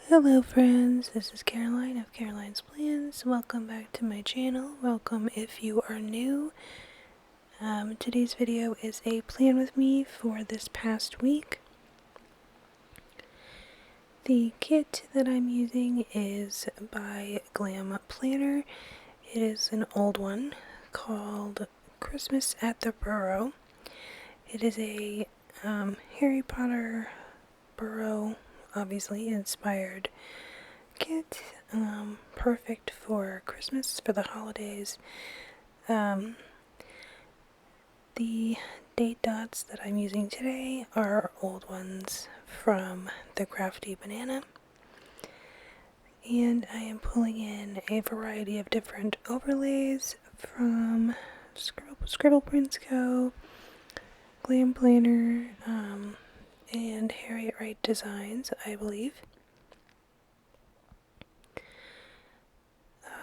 Hello friends, this is Caroline of Caroline's Plans. Welcome back to my channel. Welcome if you are new. Today's video is a plan with me for this past week. The kit that I'm using is by Glam Planner. It is an old one called Christmas at the Burrow. It is a Harry Potter Burrow obviously inspired kit, perfect for Christmas, for the holidays. The date dots that I'm using today are old ones from the Crafty Banana, and I am pulling in a variety of different overlays from Scribble Prints Co., Glam Planner, and Harriet Wright Designs, I believe.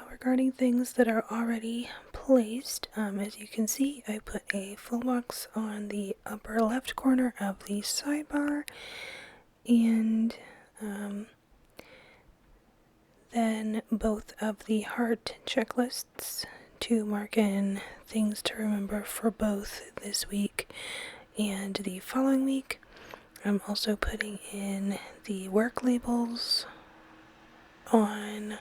Regarding things that are already placed, as you can see, I put a full box on the upper left corner of the sidebar, and then both of the heart checklists to mark in things to remember for both this week and the following week. I'm also putting in the work labels on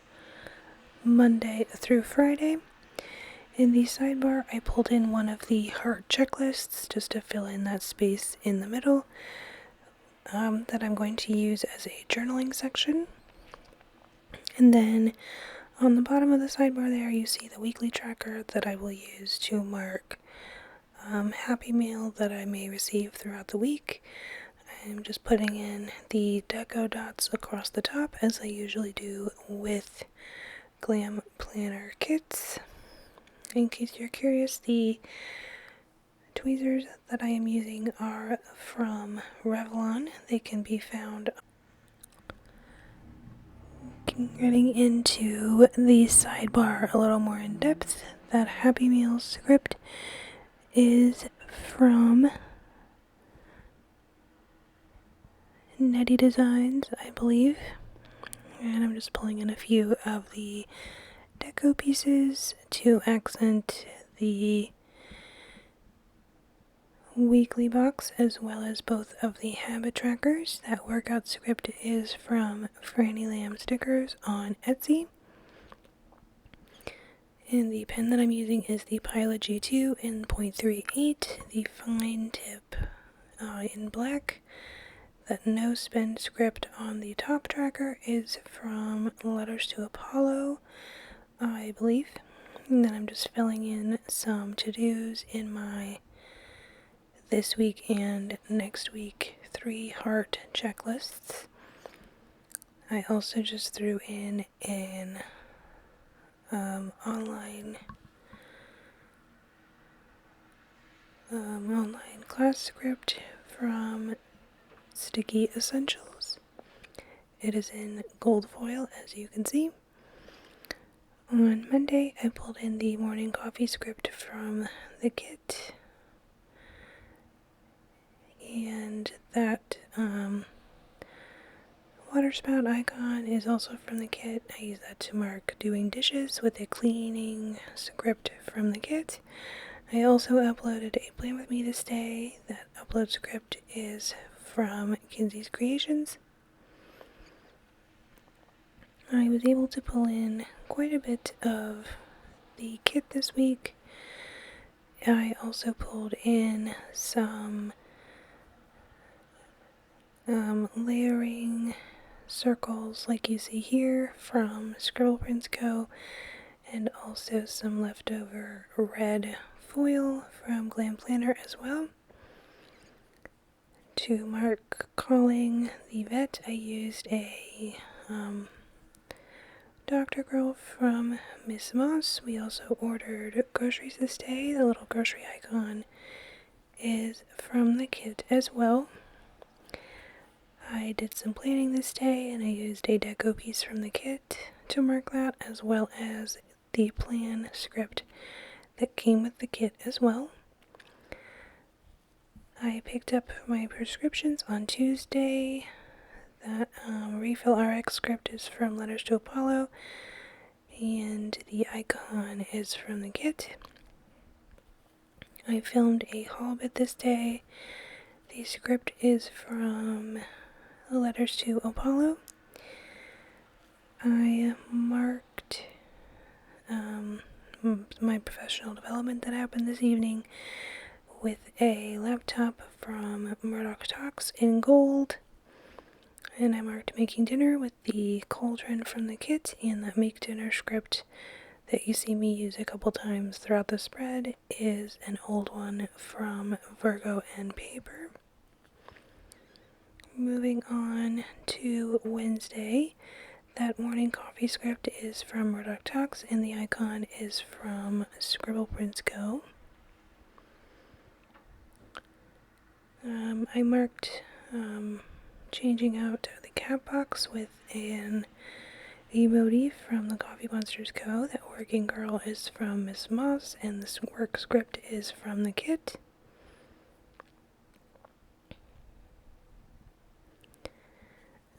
Monday through Friday. In the sidebar, I pulled in one of the heart checklists just to fill in that space in the middle that I'm going to use as a journaling section. And then on the bottom of the sidebar there, you see the weekly tracker that I will use to mark Happy Meal that I may receive throughout the week. I'm just putting in the deco dots across the top as I usually do with Glam planner kits. In case you're curious, the tweezers that I am using are from Revlon. They can be found. Getting into the sidebar a little more in depth, that Happy Meal script is from Netty Designs, I believe. And I'm just pulling in a few of the deco pieces to accent the weekly box as well as both of the habit trackers. That workout script is from Franny Lamb Stickers on Etsy. And the pen that I'm using is the Pilot G2 in .38, the fine tip in black. That no spend script on the top tracker is from Letters to Apollo, I believe. And then I'm just filling in some to-dos in my this week and next week 3 heart checklists. I also just threw in an online class script from Sticky Essentials. It is in gold foil, as you can see. On Monday, I pulled in the morning coffee script from the kit, and that water spout icon is also from the kit. I use that to mark doing dishes with a cleaning script from the kit. I also uploaded a Plan With Me this day. That upload script is from Kinsey's Creations. I was able to pull in quite a bit of the kit this week. I also pulled in some layering circles like you see here from Scribble Prints Co. and also some leftover red foil from Glam Planner as well. To mark calling the vet, I used a Dr. Girl from Miss Moss. We also ordered groceries this day. The little grocery icon is from the kit as well. I did some planning this day and I used a deco piece from the kit to mark that, as well as the plan script that came with the kit as well. I picked up my prescriptions on Tuesday. That Refill RX script is from Letters to Apollo, and the icon is from the kit. I filmed a haul bit this day. The script is from Letters to Apollo. I marked my professional development that happened this evening with a laptop from Murdoch Talks in gold. And I marked making dinner with the cauldron from the kit, and that make dinner script that you see me use a couple times throughout the spread is an old one from Virgo and Paper. Moving on to Wednesday, that morning coffee script is from Murdoch Talks, and the icon is from Scribble Prints Co. I marked changing out the cat box with an emoji from the Coffee Monsters Co. That Working Girl is from Miss Moss, and this work script is from the kit.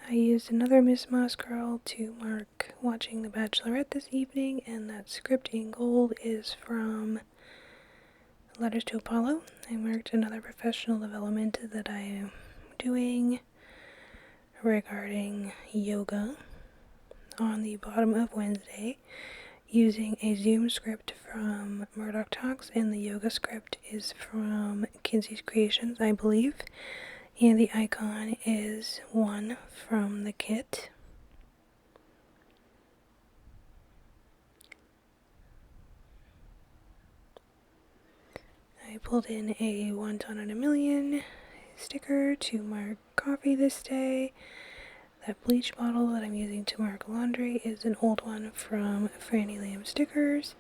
I used another Miss Moss girl to mark watching The Bachelorette this evening, and that script in gold is from Letters to Apollo. I marked another professional development that I am doing regarding yoga on the bottom of Wednesday using a Zoom script from Murdoch Talks, and the yoga script is from Kinsey's Creations, I believe. And the icon is one from the kit. I pulled in a 1 ton in a million sticker to mark coffee this day. That bleach bottle that I'm using to mark laundry is an old one from Franny Lamb Stickers.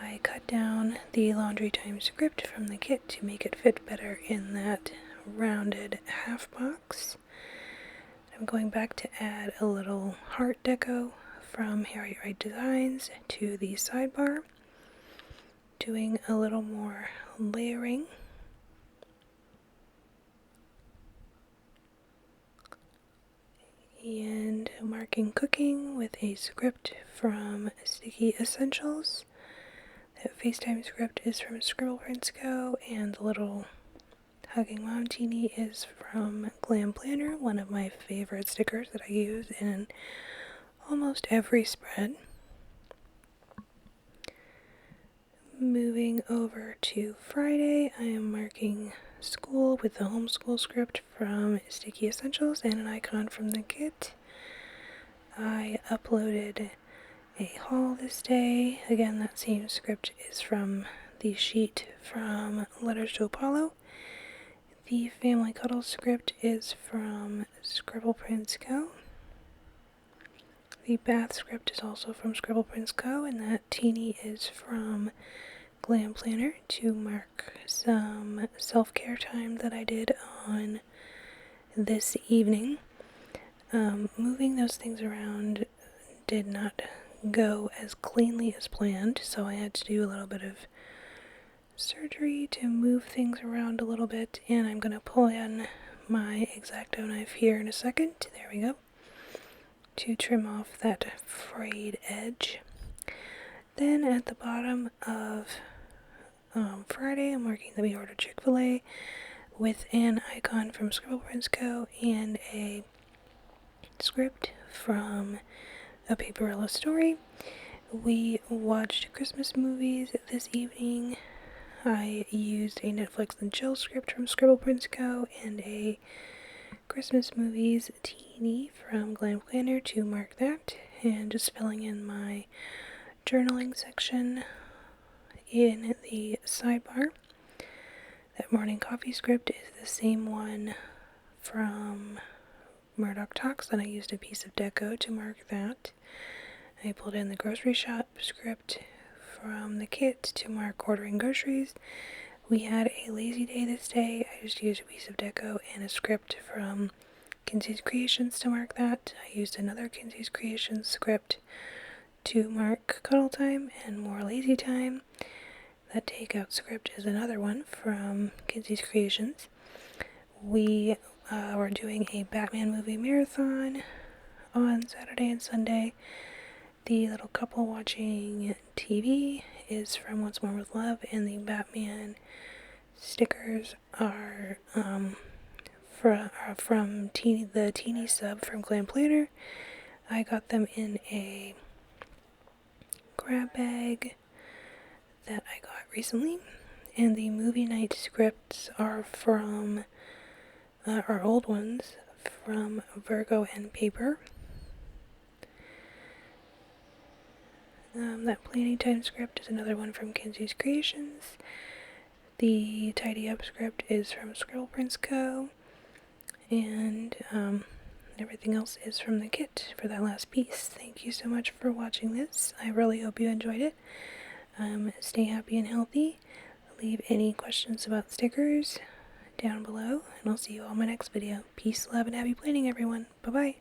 I cut down the laundry time script from the kit to make it fit better in that rounded half box. I'm going back to add a little heart deco from Harriet Wright Designs to the sidebar, doing a little more layering. And marking cooking with a script from Sticky Essentials. That FaceTime script is from Scribble Prints Co. And the little Hugging Mom Teeny is from Glam Planner, one of my favorite stickers that I use in almost every spread. Moving over to Friday, I am marking school with the homeschool script from Sticky Essentials and an icon from the kit. I uploaded a haul this day. Again, that same script is from the sheet from Letters to Apollo. The Family Cuddle script is from Scribble Prints Co. The bath script is also from Scribble Prints Co. And that teeny is from Glam Planner to mark some self-care time that I did on this evening. Moving those things around did not go as cleanly as planned, so I had to do a little bit of surgery to move things around a little bit, and I'm going to pull in my X-Acto knife here in a second. There we go. To trim off that frayed edge. Then at the bottom of Friday, I'm marking that we ordered Chick-fil-A with an icon from Scribble Prints Co. and a script from A Paperella Story. We watched Christmas movies this evening. I used a Netflix and chill script from Scribble Prints Co. and a Christmas movies teeny from Glam Planner to mark that, and just filling in my journaling section in the sidebar. That morning coffee script is the same one from Murdoch Talks, and I used a piece of deco to mark that. I pulled in the grocery shop script from the kit to mark ordering groceries. We had a lazy day this day. I just used a piece of deco and a script from Kinsey's Creations to mark that. I used another Kinsey's Creations script to mark cuddle time and more lazy time. That takeout script is another one from Kinsey's Creations. We were doing a Batman movie marathon on Saturday and Sunday. The little couple watching TV is from Once More With Love, and the Batman stickers are from the Teeny sub from Glam Planner. I got them in a grab bag that I got recently, and the movie night scripts are from our old ones from Virgo and Paper. That planning time script is another one from Kinsey's Creations. The tidy up script is from Scribble Prints Co. And everything else is from the kit for that last piece. Thank you so much for watching this. I really hope you enjoyed it. Stay happy and healthy. Leave any questions about stickers down below, and I'll see you all in my next video. Peace, love, and happy planning, everyone. Bye-bye.